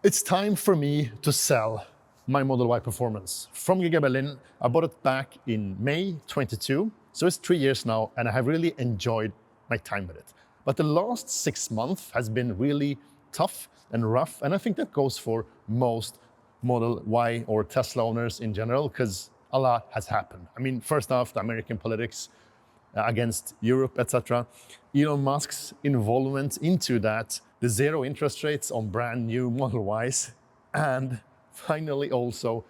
It's time for me to sell my Model Y Performance. From Giga Berlin, I bought it back in May 22, so it's 3 years now, and I have really enjoyed my time with it. But the last 6 months has been really tough and rough, and I think that goes for most Model Y or Tesla owners in general, because a lot has happened. I mean, first off, the American politics against Europe, etc. Elon Musk's involvement into that, the zero interest rates on brand new Model Ys, and finally also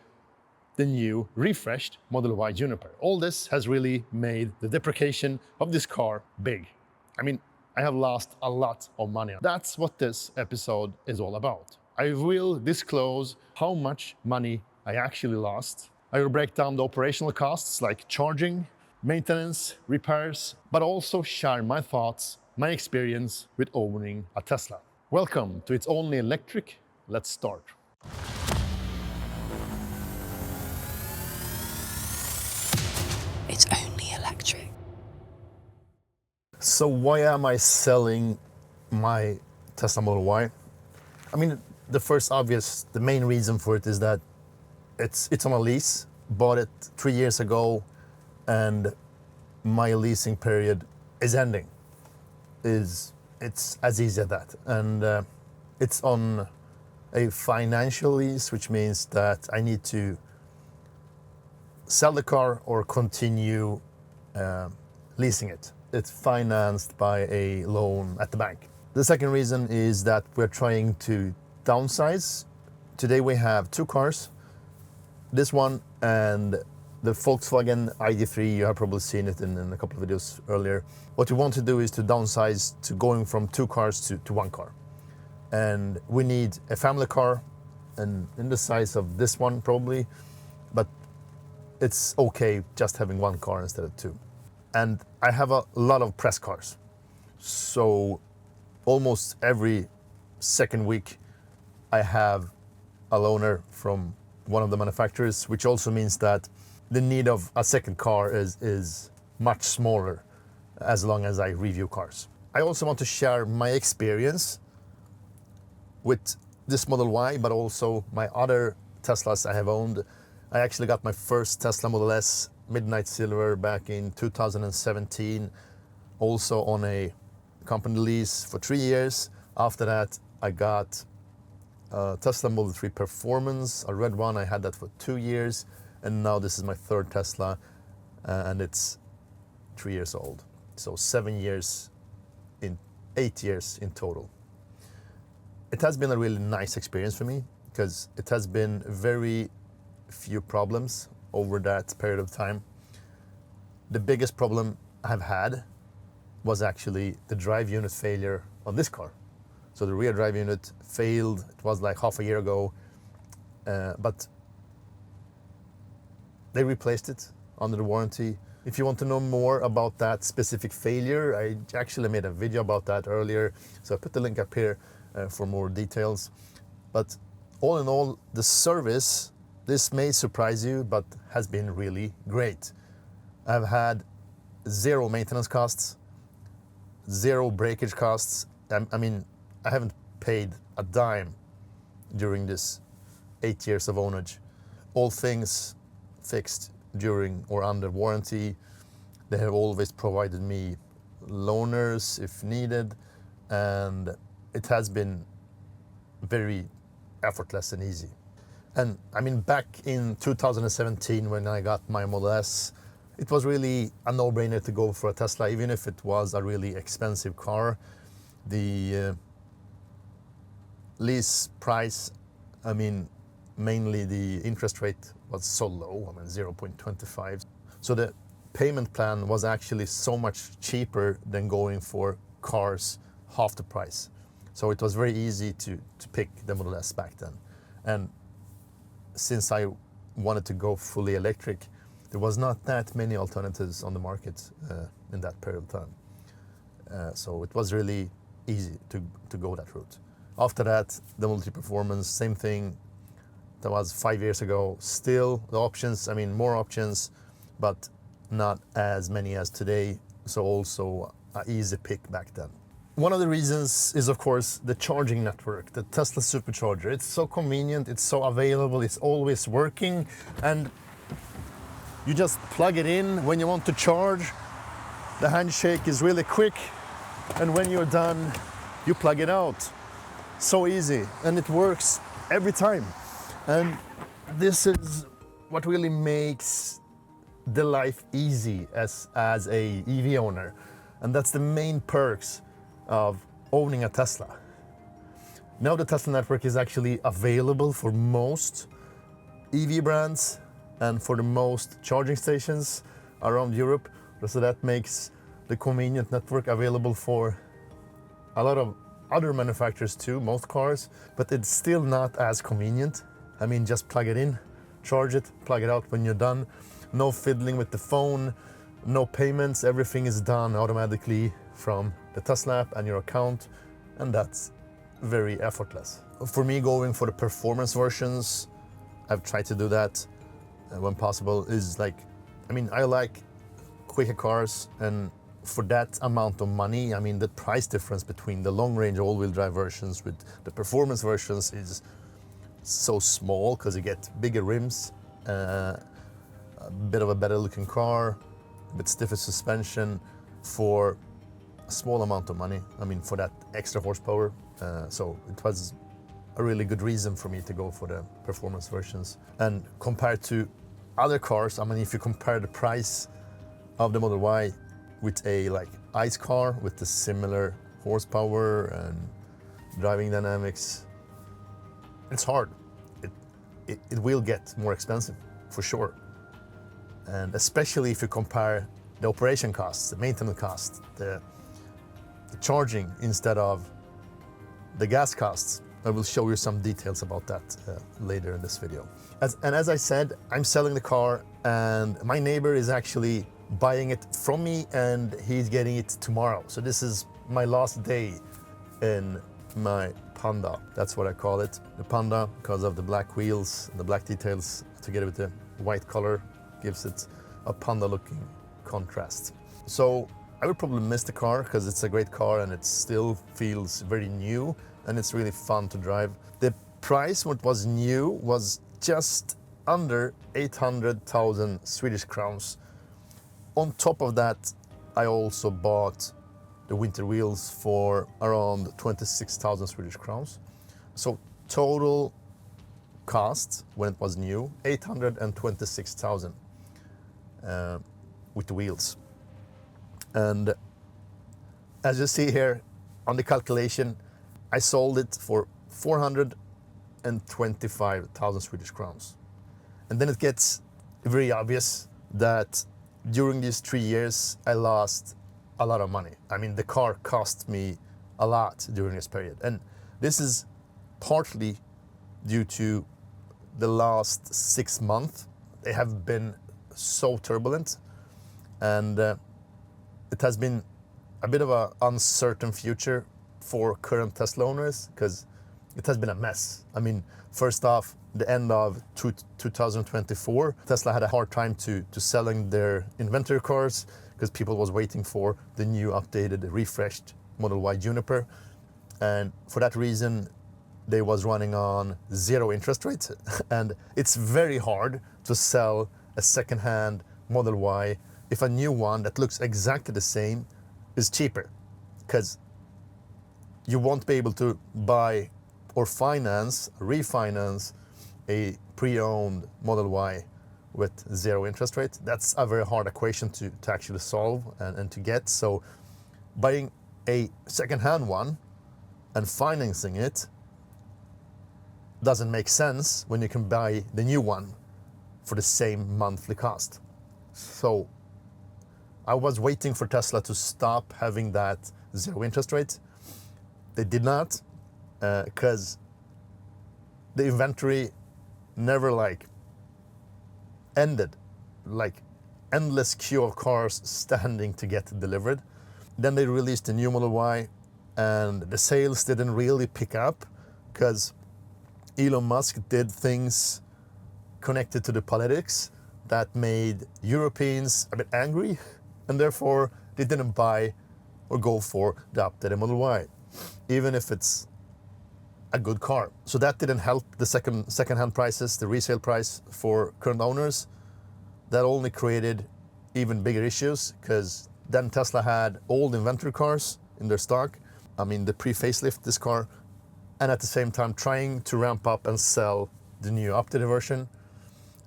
the new refreshed Model Y Juniper. All this has really made the depreciation of this car big. I mean, I have lost a lot of money. That's what this episode is all about. I will disclose how much money I actually lost. I will break down the operational costs like charging, maintenance, repairs, but also share my thoughts, my experience with owning a Tesla. Welcome to It's Only Electric. Let's start. It's only electric. So why am I selling my Tesla Model Y? I mean, the main reason for it is that it's on a lease. Bought it 3 years ago, and my leasing period is ending. It's as easy as that, and it's on a financial lease, which means that I need to sell the car or continue leasing it. It's financed by a loan at the bank. The second reason is that we're trying to downsize. Today we have 2 cars, this one and the Volkswagen ID3. You have probably seen it in a couple of videos earlier. What we want to do is to downsize to going from 2 cars to 1 car. And we need a family car, and in the size of this one probably, but it's okay just having 1 car instead of 2. And I have a lot of press cars. So almost every second week I have a loaner from one of the manufacturers, which also means that the need of a second car is much smaller as long as I review cars. I also want to share my experience with this Model Y, but also my other Teslas I have owned. I actually got my first Tesla Model S Midnight Silver back in 2017, also on a company lease for 3 years. After that, I got a Tesla Model 3 Performance, a red one. I had that for 2 years, and now this is my third Tesla, and it's 3 years old. So 8 years in total. It has been a really nice experience for me because it has been very few problems over that period of time. The biggest problem I've had was actually the drive unit failure on this car. So the rear drive unit failed. It was like half a year ago, but they replaced it under the warranty. If you want to know more about that specific failure, I actually made a video about that earlier, so I put the link up here for more details. But all in all, the service, this may surprise you, but has been really great. I've had 0 maintenance costs, 0 breakage costs. I mean, I haven't paid a dime during this 8 years of ownage. All things fixed during or under warranty. They have always provided me loaners if needed, and it has been very effortless and easy. And I mean, back in 2017 when I got my Model S, it was really a no-brainer to go for a Tesla, even if it was a really expensive car. The lease price, I mean, mainly the interest rate was so low, I mean 0.25. So the payment plan was actually so much cheaper than going for cars half the price. So it was very easy to pick the Model S back then. And since I wanted to go fully electric, there was not that many alternatives on the market in that period of time. So it was really easy to go that route. After that, the Model 3 Performance, same thing. That was 5 years ago. Still, the options, I mean, more options, but not as many as today. So also an easy pick back then. one of the reasons is, of course, the charging network, the Tesla supercharger. It's so convenient, it's so available, it's always working, and you just plug it in when you want to charge. The handshake is really quick, and when you're done, you plug it out. So easy, and it works every time. And this is what really makes the life easy as a EV owner. And that's the main perks of owning a Tesla. Now the Tesla network is actually available for most EV brands and for the most charging stations around Europe. So that makes the convenient network available for a lot of other manufacturers too, most cars, but it's still not as convenient. I mean, just plug it in, charge it, plug it out when you're done. No fiddling with the phone, no payments, everything is done automatically from the Tesla app and your account, and that's very effortless. For me, going for the performance versions, I've tried to do that when possible, is like, I mean, I like quicker cars, and for that amount of money, I mean, the price difference between the long-range all-wheel drive versions with the performance versions is so small because you get bigger rims, a bit of a better looking car, a bit stiffer suspension for a small amount of money. I mean, for that extra horsepower. So it was a really good reason for me to go for the performance versions. And compared to other cars, I mean, if you compare the price of the Model Y with a like ICE car with the similar horsepower and driving dynamics, it's hard. It will get more expensive for sure. And especially if you compare the operation costs, the maintenance costs, the charging instead of the gas costs. I will show you some details about that later in this video. As I said, I'm selling the car, and my neighbor is actually buying it from me, and he's getting it tomorrow. So this is my last day in my Panda. That's what I call it, the Panda, because of the black wheels, the black details together with the white color gives it a Panda looking contrast. So I would probably miss the car because it's a great car and it still feels very new and it's really fun to drive. The price when it was new was just under 800,000 Swedish crowns. On top of that, I also bought the winter wheels for around 26,000 Swedish crowns. So total cost when it was new, 826,000 with the wheels. And as you see here on the calculation, I sold it for 425,000 Swedish crowns. And then it gets very obvious that during these 3 years, I lost a lot of money. I mean, the car cost me a lot during this period. And this is partly due to the last 6 months. They have been so turbulent, and it has been a bit of an uncertain future for current Tesla owners because it has been a mess. I mean, first off, the end of 2024, Tesla had a hard time to selling their inventory cars because people was waiting for the new updated, refreshed Model Y Juniper. And for that reason, they was running on 0 interest rates. And it's very hard to sell a second-hand Model Y if a new one that looks exactly the same is cheaper, because you won't be able to buy or refinance a pre-owned Model Y with 0 interest rate. That's a very hard equation to actually solve and to get. So buying a second-hand one and financing it doesn't make sense when you can buy the new one for the same monthly cost. So I was waiting for Tesla to stop having that 0 interest rate. They did not, because the inventory never ended, endless queue of cars standing to get delivered. Then they released the new Model Y, and the sales didn't really pick up because Elon Musk did things connected to the politics that made Europeans a bit angry, and therefore they didn't buy or go for the updated Model Y, even if it's a good car. So that didn't help the second-hand prices, the resale price for current owners. That only created even bigger issues, because then Tesla had old inventory cars in their stock. I mean, the pre-facelift this car, and at the same time trying to ramp up and sell the new updated version.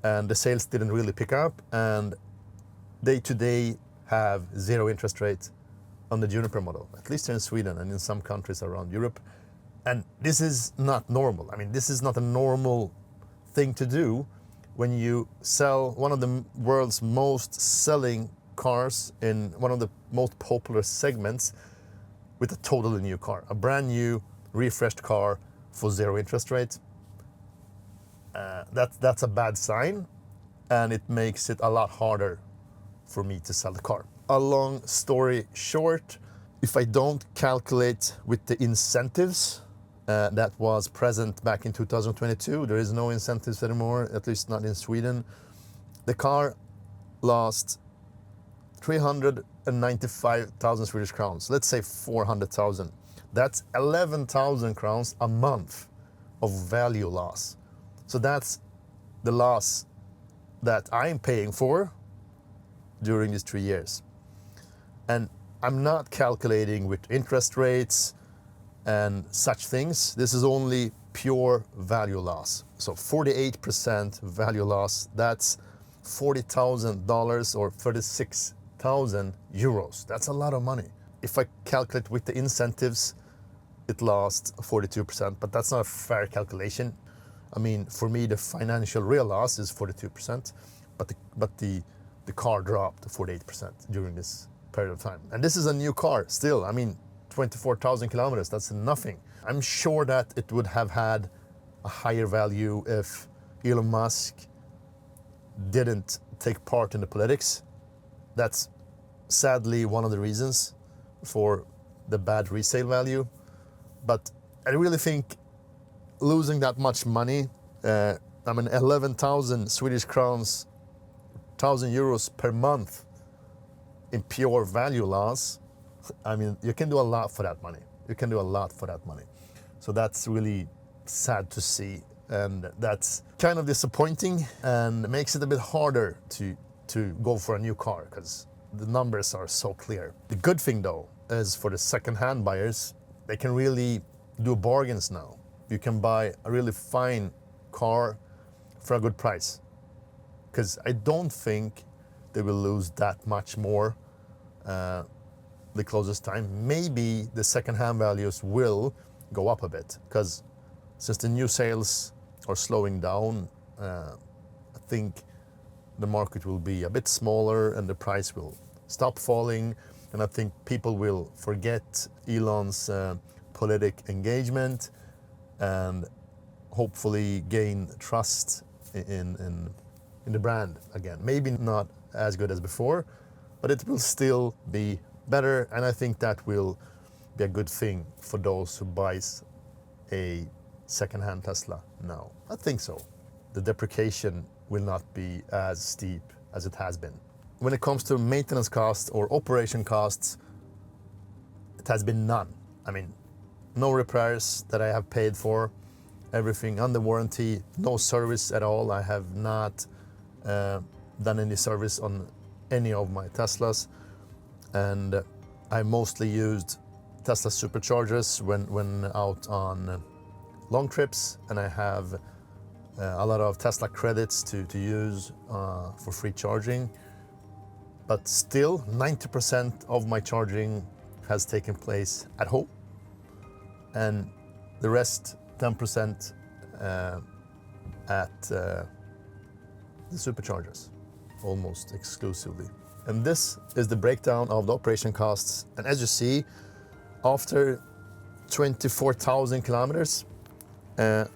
And the sales didn't really pick up, and they today have zero interest rate on the Juniper model, at least here in Sweden and in some countries around Europe. And this is not normal. I mean, this is not a normal thing to do when you sell one of the world's most selling cars in one of the most popular segments with a totally new car, a brand new refreshed car for zero interest rate. That's a bad sign, and it makes it a lot harder for me to sell the car. A long story short, if I don't calculate with the incentives that was present back in 2022, there is no incentives anymore, at least not in Sweden. The car lost 395,000 Swedish crowns, let's say 400,000. That's 11,000 crowns a month of value loss. So that's the loss that I'm paying for during these 3 years. And I'm not calculating with interest rates and such things. This is only pure value loss. So 48% value loss, that's $40,000 or 36,000 euros. That's a lot of money. If I calculate with the incentives, it lost 42%, but that's not a fair calculation. I mean, for me, the financial real loss is 42%, but the car dropped 48% during this period of time. And this is a new car still. I mean, 24,000 kilometers, that's nothing. I'm sure that it would have had a higher value if Elon Musk didn't take part in the politics. That's sadly one of the reasons for the bad resale value. But I really think losing that much money, I mean 11,000 Swedish crowns, 1,000 euros per month in pure value loss, I mean, you can do a lot for that money. You can do a lot for that money. So that's really sad to see. And that's kind of disappointing and makes it a bit harder to go for a new car, because the numbers are so clear. The good thing though is for the second-hand buyers, they can really do bargains now. You can buy a really fine car for a good price, because I don't think they will lose that much more the closest time. Maybe the second-hand values will go up a bit, because since the new sales are slowing down, I think the market will be a bit smaller and the price will stop falling, and I think people will forget Elon's politic engagement and hopefully gain trust in the brand again. Maybe not as good as before, but it will still be better, and I think that will be a good thing for those who buys a second-hand Tesla now. I think so. The depreciation will not be as steep as it has been. When it comes to maintenance costs or operation costs, it has been none. I mean, no repairs that I have paid for, everything under warranty, no service at all. I have not done any service on any of my Teslas, and I mostly used Tesla superchargers when out on long trips, and I have a lot of Tesla credits to use for free charging. But still, 90% of my charging has taken place at home, and the rest, 10%, at the superchargers, almost exclusively. And this is the breakdown of the operation costs. And as you see, after 24,000 kilometers, the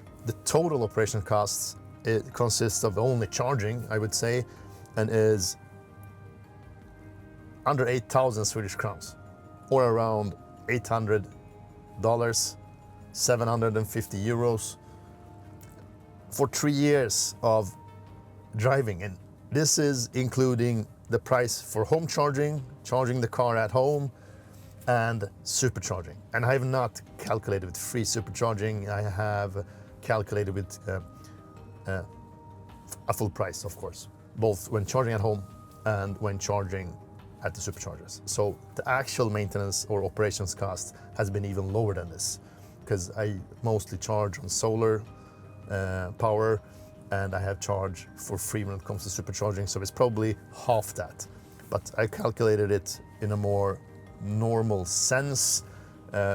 total operation costs, it consists of only charging, I would say, and is under 8,000 Swedish crowns, or around $800, 750 euros for 3 years of driving. And this is including the price for home charging, charging the car at home, and supercharging. And I have not calculated with free supercharging. I have calculated with a full price, of course, both when charging at home and when charging at the superchargers. So the actual maintenance or operations cost has been even lower than this, because I mostly charge on solar power, and I have charge for free when it comes to supercharging, so it's probably half that. But I calculated it in a more normal sense,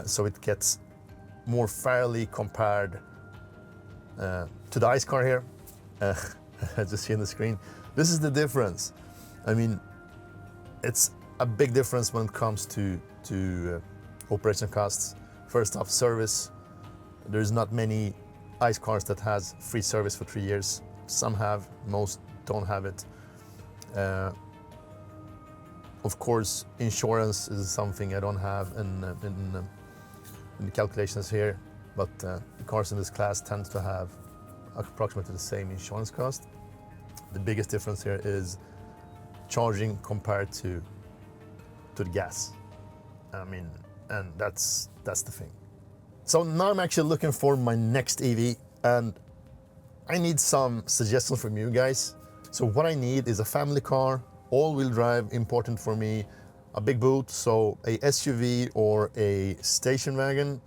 so it gets more fairly compared to the ICE car here. As you see on the screen, this is the difference. I mean, it's a big difference when it comes to operation costs. First off, service. There's not many ICE cars that has free service for 3 years. Some have, most don't have it. Of course, insurance is something I don't have in the calculations here, but the cars in this class tend to have approximately the same insurance cost. The biggest difference here is charging compared to the gas. I mean, and that's the thing. So now I'm actually looking for my next EV, and I need some suggestions from you guys. So what I need is a family car, all-wheel drive, important for me, a big boot, so a SUV or a station wagon.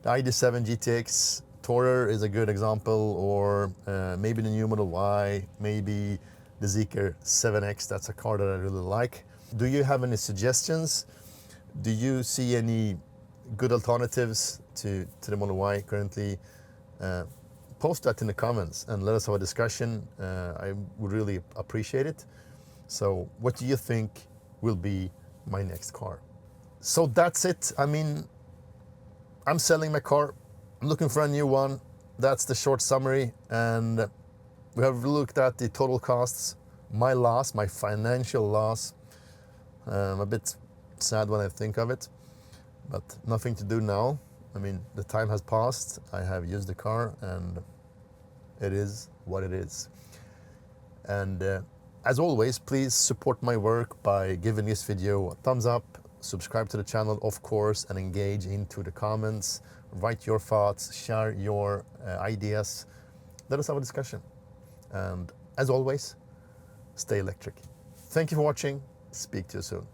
The ID.7 GTX Tourer is a good example, or maybe the new Model Y, maybe the Zeekr 7X. That's a car that I really like. Do you have any suggestions? Do you see any good alternatives to the Model Y currently? Post that in the comments and let us have a discussion. I would really appreciate it. So what do you think will be my next car? So that's it. I mean, I'm selling my car. I'm looking for a new one. That's the short summary. And we have looked at the total costs, my loss, my financial loss. I'm a bit sad when I think of it, but nothing to do now. I mean, the time has passed. I have used the car, and it is what it is. And as always, please support my work by giving this video a thumbs up, subscribe to the channel, of course, and engage into the comments. Write your thoughts, share your ideas. Let us have a discussion. And as always, stay electric. Thank you for watching. Speak to you soon.